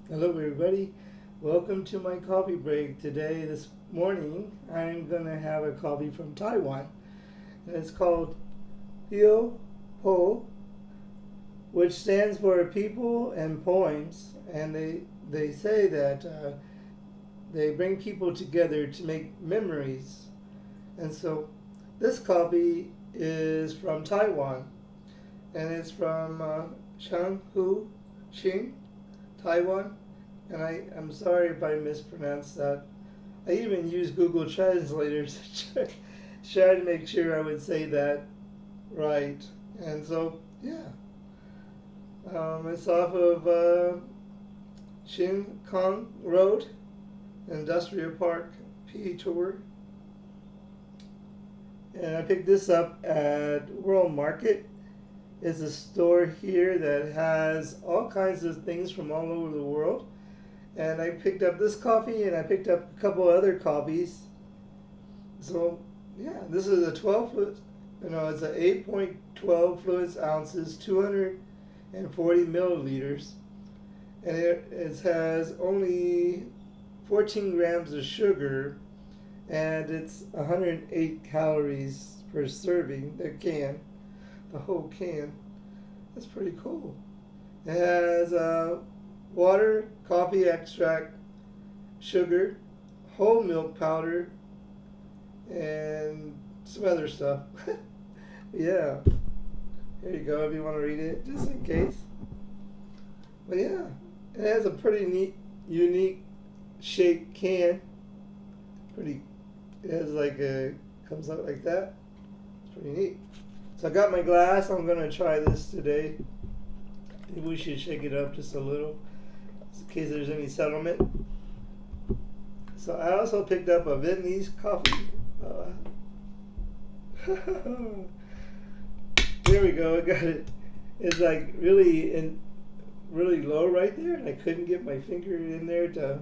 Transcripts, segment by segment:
Hello, everybody. Welcome to my coffee break. This morning, I'm going to have a coffee from Taiwan. And it's called Hio Po, which stands for People and Poems. And they say that they bring people together to make memories. And so this coffee is from Taiwan. And it's from Shanghu, Xing, Taiwan. And I'm sorry if I mispronounced that. I even used Google Translators to try to make sure I would say that right. And so, yeah. It's off of Shin Kong Road, Industrial Park, P Tour. And I picked this up at World Market. It's a store here that has all kinds of things from all over the world. And I picked up this coffee and I picked up a couple other coffees. So, yeah, this is a 12 foot, it's a 8.12 fluid ounces, 240 milliliters. And it has only 14 grams of sugar and it's 108 calories per serving, the whole can. That's pretty cool. It has water, coffee extract, sugar, whole milk powder, and some other stuff. Yeah. Here you go if you want to read it, just in case. But yeah, it has a pretty neat, unique shaped can. It has comes out like that. It's pretty neat. So I got my glass. I'm going to try this today. Maybe we should shake it up just a little in case there's any settlement. So I also picked up a Vietnamese coffee. There we go. I got it. It's like really low right there, and I couldn't get my finger in there to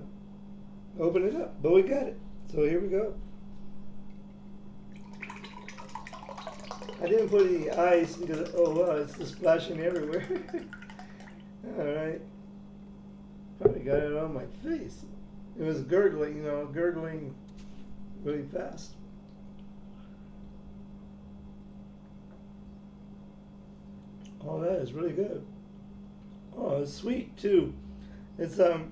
open it up, but we got it. So here we go. I didn't put any ice because it's just splashing everywhere. All right. Probably got it on my face. It was gurgling really fast. Oh, that is really good. Oh, it's sweet too. It's okay.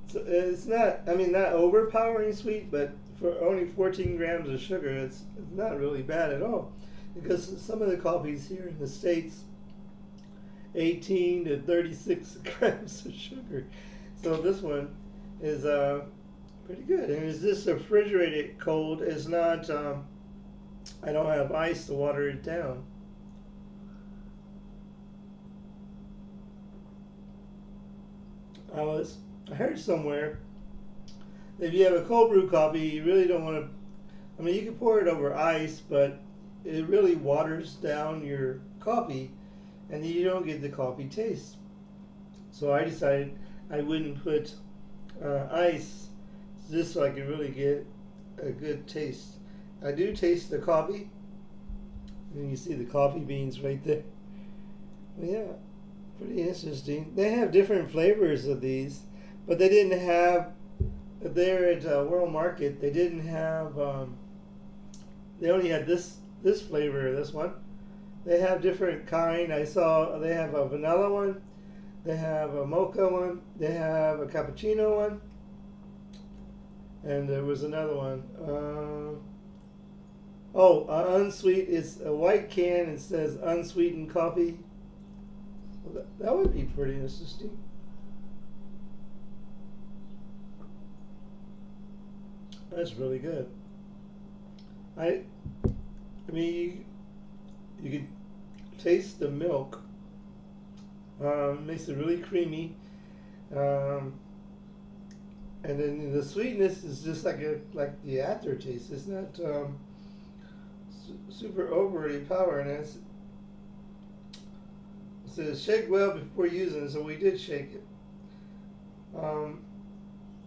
So it's not not overpowering sweet, but for only 14 grams of sugar, it's not really bad at all. Because some of the coffees here in the States, 18 to 36 grams of sugar. So this one is pretty good. And it's just refrigerated cold. It's not, I don't have ice to water it down. I heard somewhere that if you have a cold brew coffee, you really don't want to. You can pour it over ice, but it really waters down your coffee, and you don't get the coffee taste. So I decided I wouldn't put ice, just so I could really get a good taste. I do taste the coffee, and you see the coffee beans right there. But yeah. Pretty interesting. They have different flavors of these, but they didn't have there at World Market. They didn't have. They only had this flavor. This one. They have different kind. I saw they have a vanilla one. They have a mocha one. They have a cappuccino one. And there was another one. Unsweet. It's a white can. It says unsweetened coffee. That would be pretty interesting. That's really good. You could taste the milk. Makes it really creamy. And then the sweetness is just like the aftertaste. It's not super overly powering. It says shake well before using, so we did shake it.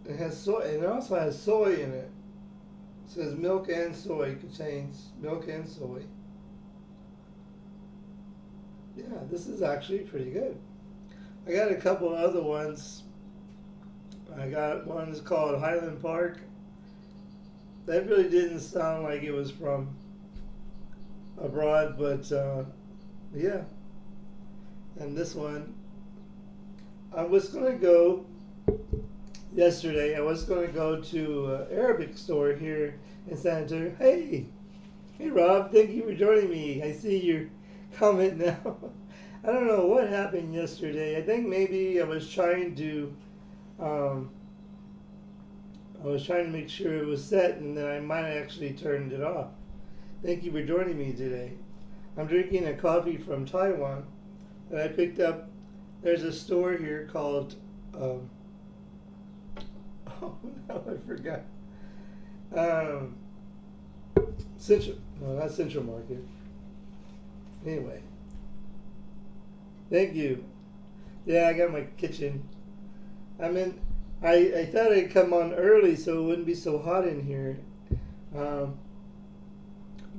It has soy. It also has soy in it. It says milk and soy, contains milk and soy. Yeah, this is actually pretty good. I got a couple other ones. I got one that's called Highland Park. That really didn't sound like it was from abroad, but yeah. And this one, I was going to go yesterday. I was going to go to an Arabic store here in San Antonio. Hey, Rob, thank you for joining me. I see your comment now. I don't know what happened yesterday. I think maybe um, I was trying to make sure it was set, and then I might have actually turned it off. Thank you for joining me today. I'm drinking a coffee from Taiwan that I picked up. There's a store here called, oh, no, I forgot. Central, no, not Central Market. Anyway, thank you. Yeah, I got my kitchen. I thought I'd come on early so it wouldn't be so hot in here.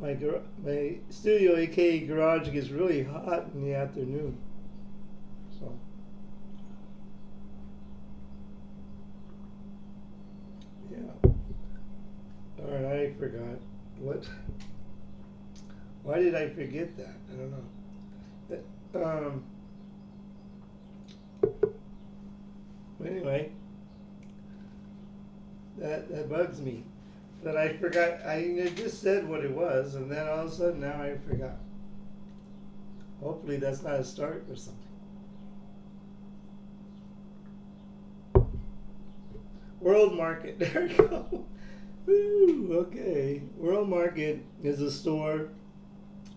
My studio, aka garage, gets really hot in the afternoon. So, yeah. All right, I forgot. What? Why did I forget that? I don't know. Anyway, that bugs me. That I forgot. I just said what it was, and then all of a sudden now I forgot. Hopefully that's not a start or something. World Market. There we go. Woo, okay. World Market is a store.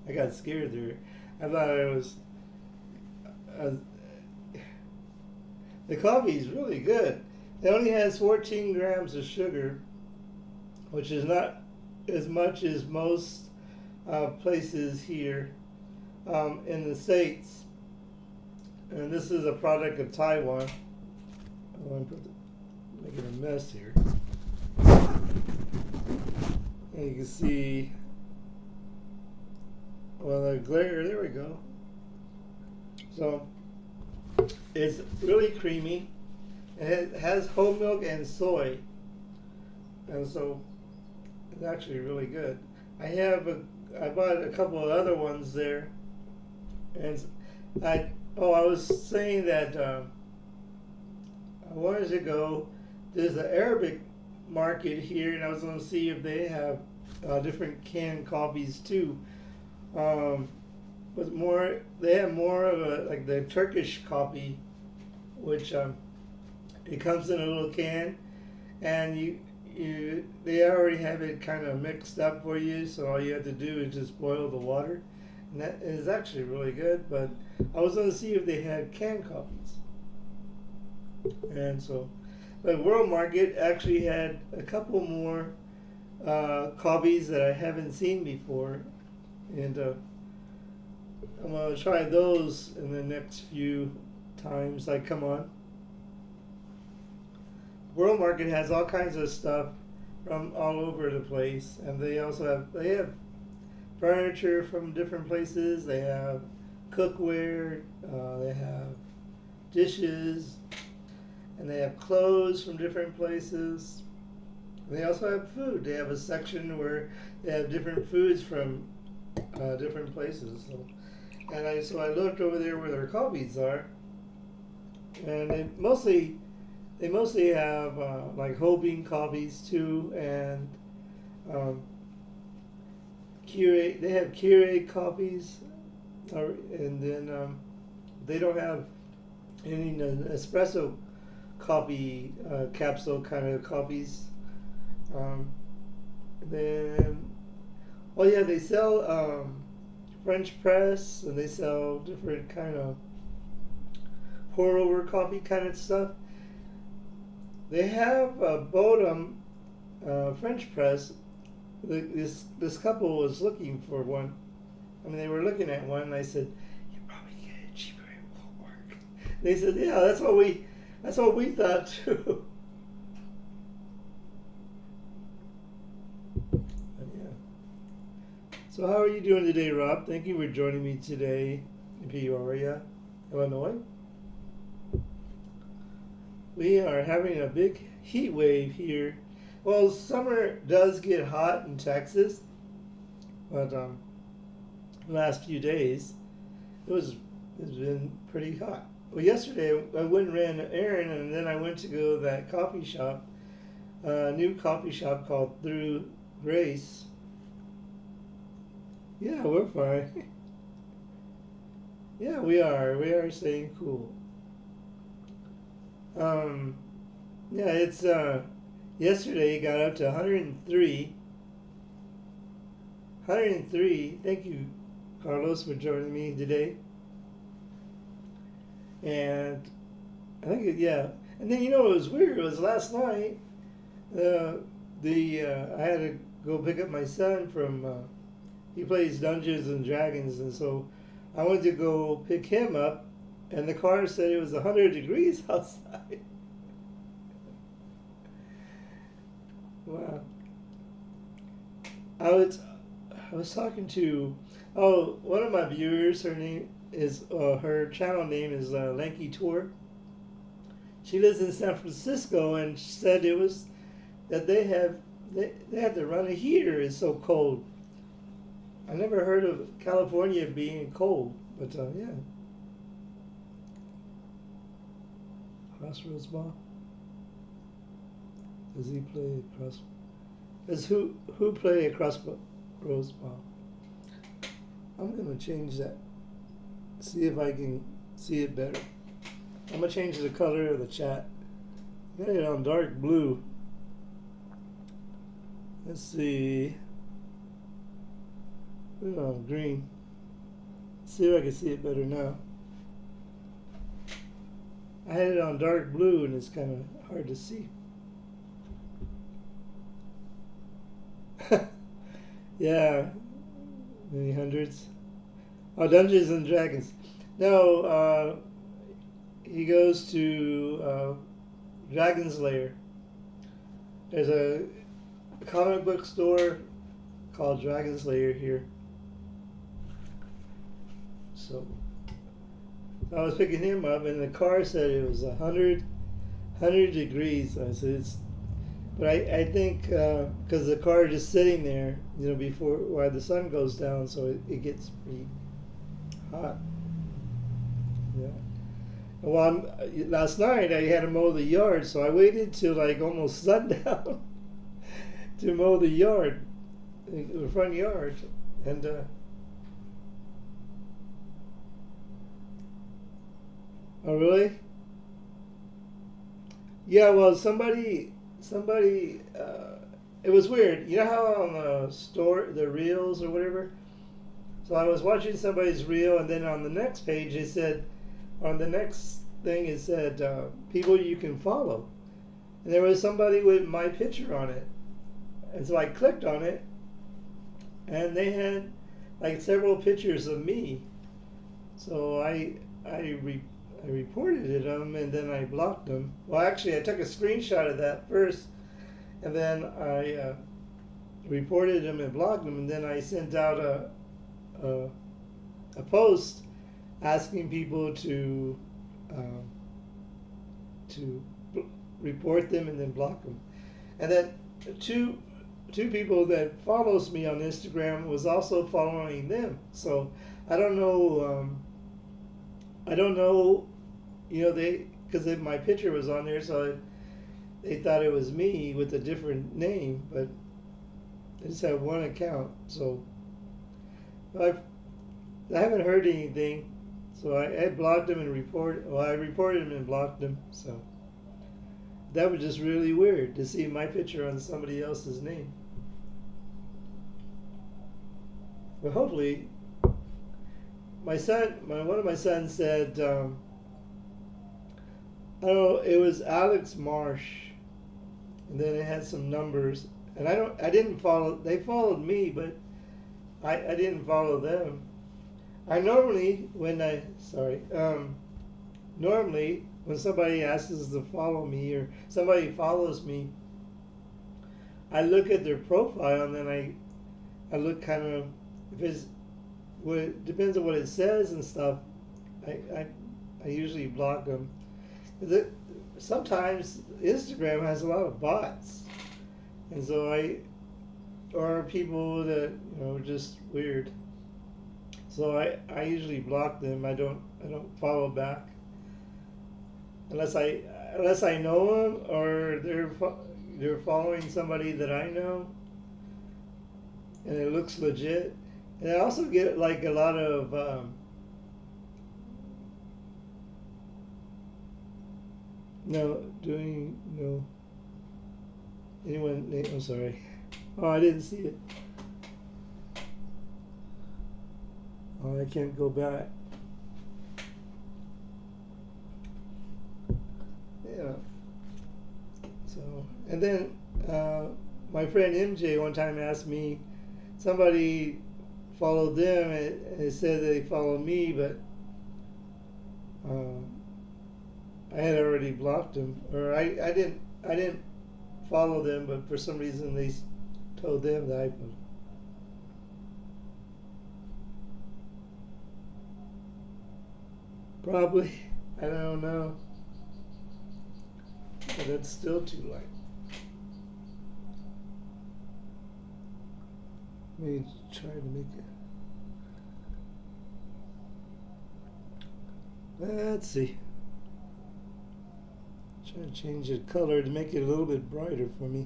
I got scared there. I thought it was. The coffee is really good. It only has 14 grams of sugar, which is not as much as most places here in the States. And this is a product of Taiwan. I'm making a mess here. And you can see, well, the glare, there we go. So, it's really creamy. It has whole milk and soy. And so, it's actually really good. I bought a couple of other ones there. And I was saying that I wanted to go, there's an Arabic market here, and I was going to see if they have different canned coffees too. But they have more of a, like the Turkish coffee, which it comes in a little can, and they already have it kind of mixed up for you, so all you have to do is just boil the water, and that is actually really good. But I was going to see if they had canned coffees, and so, but World Market actually had a couple more coffees that I haven't seen before, and I'm going to try those in the next few times I come on. World Market has all kinds of stuff from all over the place, and they have furniture from different places. They have cookware, they have dishes, and they have clothes from different places. And they also have food. They have a section where they have different foods from different places. So I looked over there where their coffees are, and they mostly have like whole bean coffees too, and Keurig. They have Keurig coffees, and then they don't have any espresso coffee capsule kind of coffees. Then, oh yeah, they sell French press, and they sell different kind of pour over coffee kind of stuff. They have a Bodum French press. This couple was looking for one. I mean, they were looking at one, and I said, "You probably get it cheaper at Walmart." They said, "Yeah, that's what we thought too." So how are you doing today, Rob? Thank you for joining me today in Peoria, Illinois. We are having a big heat wave here. Well, summer does get hot in Texas, but last few days it was it's been pretty hot. Well, yesterday I went and ran an errand, and then I went to go to that coffee shop, a new coffee shop called Through Grace. Yeah, we're fine. Yeah, we are. We are staying cool. Um, yeah, it's yesterday it got up to 103. 103. Thank you, Carlos, for joining me today. And I think yeah. And then it was weird. It was last night. I had to go pick up my son from. He plays Dungeons and Dragons, and so I went to go pick him up, and the car said it was 100 degrees outside. Wow. I was talking to one of my viewers. Her name is her channel name is Lanky Tour. She lives in San Francisco, and she said it was that they had to run a heater. It's so cold. I never heard of California being cold, but yeah. Crossroads ball. Does he play cross? Does who play a crossroads ball? I'm gonna change that. See if I can see it better. I'm gonna change the color of the chat. Got it on dark blue. Let's see. Put it on green. See if I can see it better now. I had it on dark blue and it's kind of hard to see. Yeah, many hundreds. Oh, Dungeons and Dragons. No, he goes to Dragon's Lair. There's a comic book store called Dragon's Lair here. So I was picking him up, and the car said it was 100 degrees. I said but I think because the car is just sitting there, before while the sun goes down, so it gets pretty hot. Yeah. Well, last night I had to mow the yard, so I waited till like almost sundown to mow the yard, the front yard, and. Oh really? Yeah. Well, somebody. It was weird. You know how on the reels or whatever. So I was watching somebody's reel, and then on the next page it said, on the next thing it said, people you can follow, and there was somebody with my picture on it, and so I clicked on it, and they had like several pictures of me. So I reported them, and then I blocked them. Well, actually, I took a screenshot of that first, and then I reported them and blocked them, and then I sent out a post asking people to report them and then block them. And then two people that follows me on Instagram was also following them. So I don't know. Because my picture was on there, so they thought it was me with a different name, but I just have one account. So I haven't heard anything, so I blocked them and I reported them and blocked them. So that was just really weird to see my picture on somebody else's name. But hopefully, one of my sons said, it was Alex Marsh, and then it had some numbers, and I didn't follow. They followed me, but I didn't follow them. Normally when somebody asks us to follow me or somebody follows me, I look at their profile, and then I look kind of, if it's it depends on what it says and stuff. I usually block them. sometimes Instagram has a lot of bots, and so or people that are just weird. So I usually block them. I don't follow back unless I know them or they're following somebody that I know and it looks legit. And I also get like a lot of no anyone. I'm sorry. Oh, I didn't see it. Oh, I can't go back. Yeah. So, and then my friend MJ one time asked me, somebody followed them and it said they followed me, but I had already blocked them, or I didn't follow them, but for some reason they told them that I followed. Probably, I don't know, but that's still too light. Let me try to make it. Let's see. Try to change the color to make it a little bit brighter for me.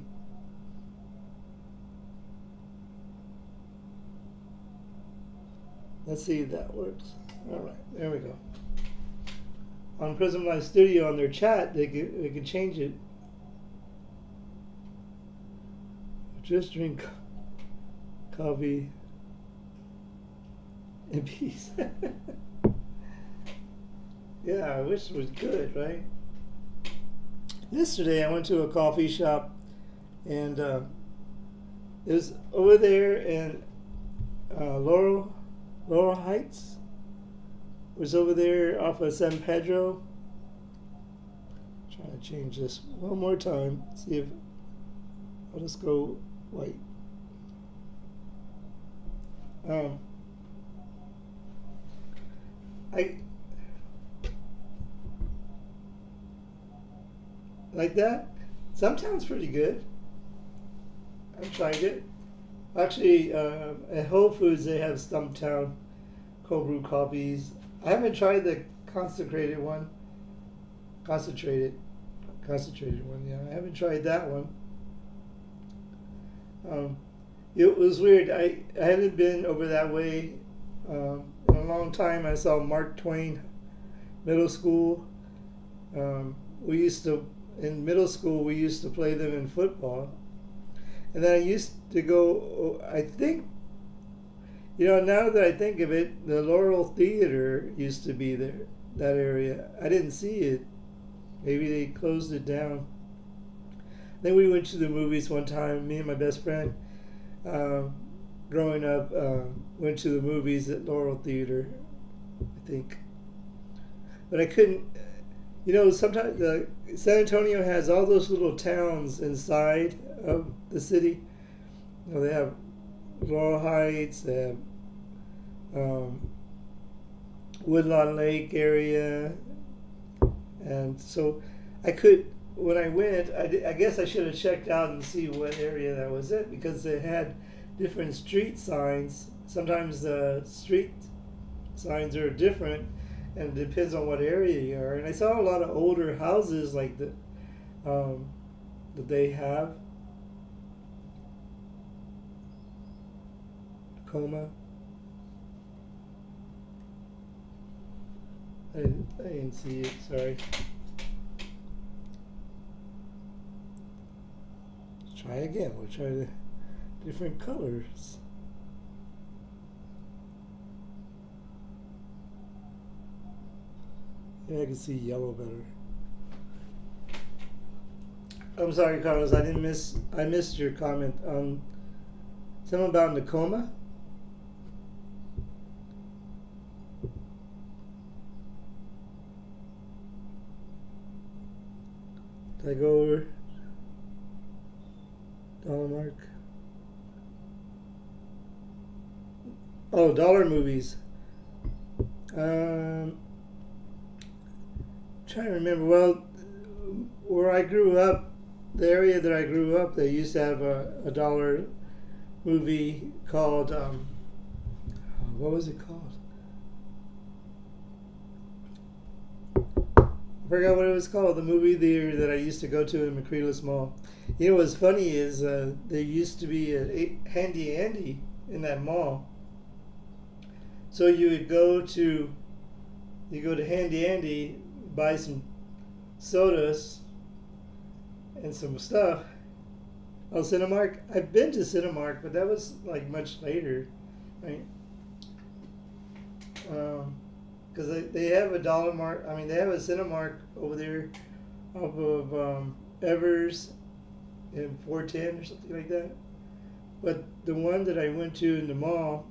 Let's see if that works. All right, there we go. On Prism Live Studio, on their chat, they can change it. Just drink coffee in peace. Yeah, I wish it was good, right? Yesterday, I went to a coffee shop, and it was over there in Laurel Heights. It was over there off of San Pedro. Trying to change this one more time. See if I'll just go white. I like that. Sometimes pretty good. I've tried it. Actually, at Whole Foods they have Stumptown cold brew coffees. I haven't tried the concentrated one. Concentrated one. Yeah, I haven't tried that one. It was weird. I haven't been over that way in a long time. I saw Mark Twain middle school. In middle school we used to play them in football, and then I used to go. I think, now that I think of it, the Laurel Theater used to be there, that area. I didn't see it. Maybe they closed it down. Then we went to the movies one time. Me and my best friend, growing up, went to the movies at Laurel Theater, I think. But I couldn't. Sometimes San Antonio has all those little towns inside of the city. They have Laurel Heights, they have Woodlawn Lake area, and so when I went, I guess I should have checked out and see what area that was in, because they had different street signs. Sometimes the street signs are different, and it depends on what area you are. And I saw a lot of older houses like that they have. Tacoma. I didn't see it, sorry. Let's try again. We'll try the different colors. Yeah, I can see yellow better. I'm sorry, Carlos. I missed your comment. Something about Tacoma. Did I go over? Dollar mark. Oh, dollar movies. Trying to remember. Well, where I grew up, the area that I grew up, they used to have a dollar movie called what was it called? I forgot what it was called. The movie theater that I used to go to in McCreeless Mall. You know what's funny is there used to be a Handy Andy in that mall. So you go to Handy Andy, buy some sodas and some stuff. Oh, Cinemark. I've been to Cinemark, but that was like much later, right? Because they have a dollar mark. I mean, they have a Cinemark over there off of Evers in 410 or something like that. But the one that I went to in the mall,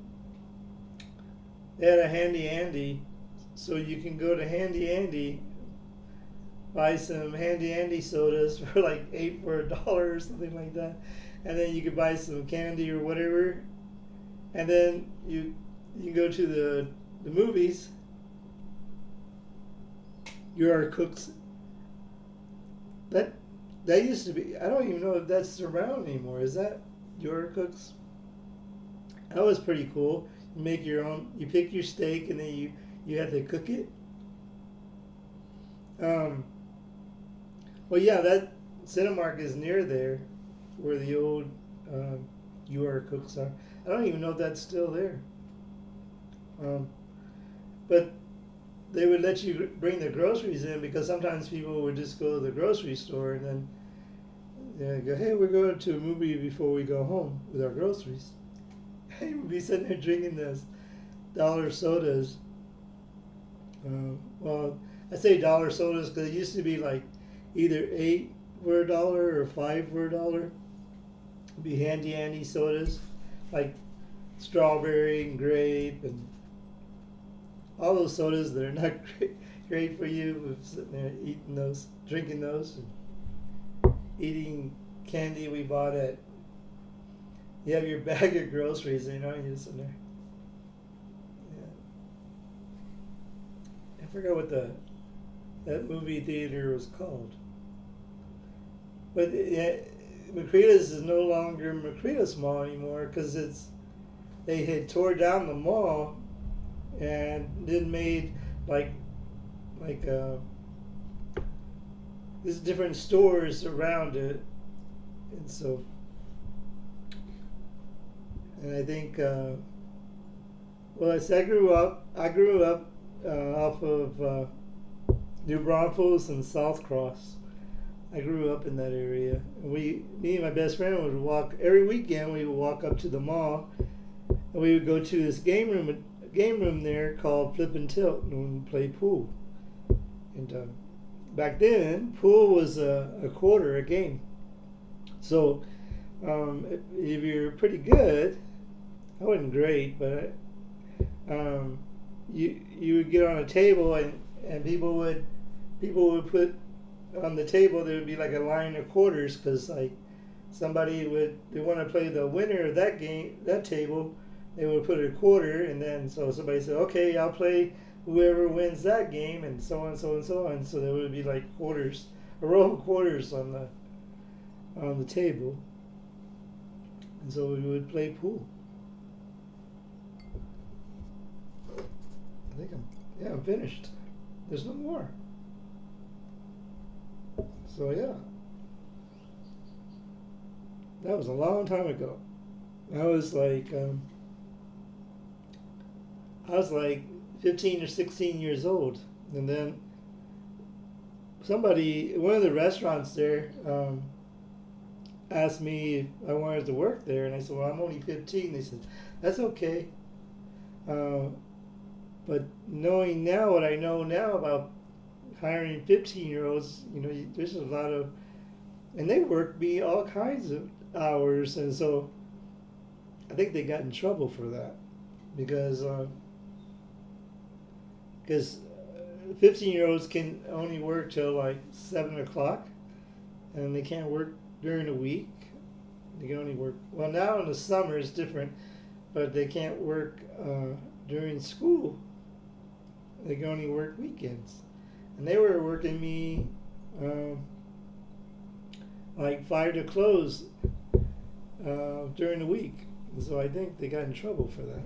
they had a Handy Andy, so you can go to Handy Andy, buy some Handy Andy sodas for like 8 for $1 or something like that, and then you could buy some candy or whatever, and then you go to the movies. Your Cooks. That used to be. I don't even know if that's around anymore. Is that Your Cooks? That was pretty cool. You make your own. You pick your steak and then you have to cook it. Well, yeah, that Cinemark is near there, where the old Your Cooks are. I don't even know if that's still there. But they would let you bring the groceries in because sometimes people would just go to the grocery store and then go, hey, we're going to a movie before we go home with our groceries. And we'd be sitting there drinking those dollar sodas. Well, I say dollar sodas because it used to be like either 8 for $1 or 5 for $1. It'd be Handy Andy sodas, like strawberry and grape and all those sodas that are not great for you. We're sitting there eating those, drinking those, and eating candy we bought at. You have your bag of groceries, and you're just sitting there. Yeah. I forgot what that movie theater was called. But yeah, McCreeless is no longer McCreeless Mall anymore because they had tore down the mall and then made like there's different stores around it, and so and I think well, as I grew up off of New Braunfels and South Cross. I grew up in that area. And me and my best friend would walk every weekend. We would walk up to the mall, and we would go to this game room there called Flip and Tilt, and we'd play pool. And back then, pool was a quarter a game. So if you're pretty good, I wasn't great, but you would get on a table and people would put on the table. There would be like a line of quarters because like they want to play the winner of that table. They would put a quarter, and then so somebody said, okay, I'll play whoever wins that game, and so on, so on, so on. So there would be like quarters, a row of quarters on the table, and so we would play pool. I think I'm finished. There's no more. So yeah, that was a long time ago. I was like 15 or 16 years old, and then one of the restaurants there asked me if I wanted to work there, and I said, well, I'm only 15. They said, that's okay. But knowing now what I know now about hiring 15-year-olds, there's a lot of, and they work me all kinds of hours, and so I think they got in trouble for that because 15-year-olds can only work till like 7 o'clock, and they can't work during the week. They can only work, well, now in the summer it's different, but they can't work during school. They can only work weekends. And they were working me like 5 to close during the week. So I think they got in trouble for that.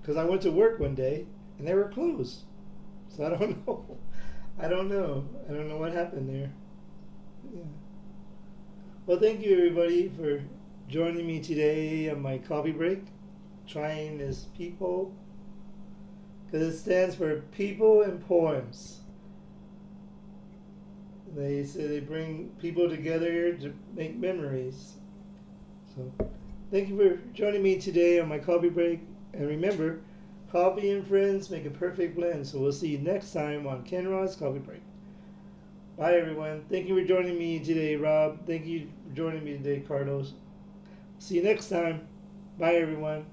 Because I went to work one day and they were closed. So I don't know. I don't know. I don't know what happened there. Yeah. Well, thank you everybody for joining me today on my coffee break. Trying this people. Because it stands for People and Poems. They say they bring people together to make memories. So, thank you for joining me today on my coffee break. And remember, coffee and friends make a perfect blend. So we'll see you next time on Ken Rod's Coffee Break. Bye, everyone. Thank you for joining me today, Rob. Thank you for joining me today, Carlos. See you next time. Bye, everyone.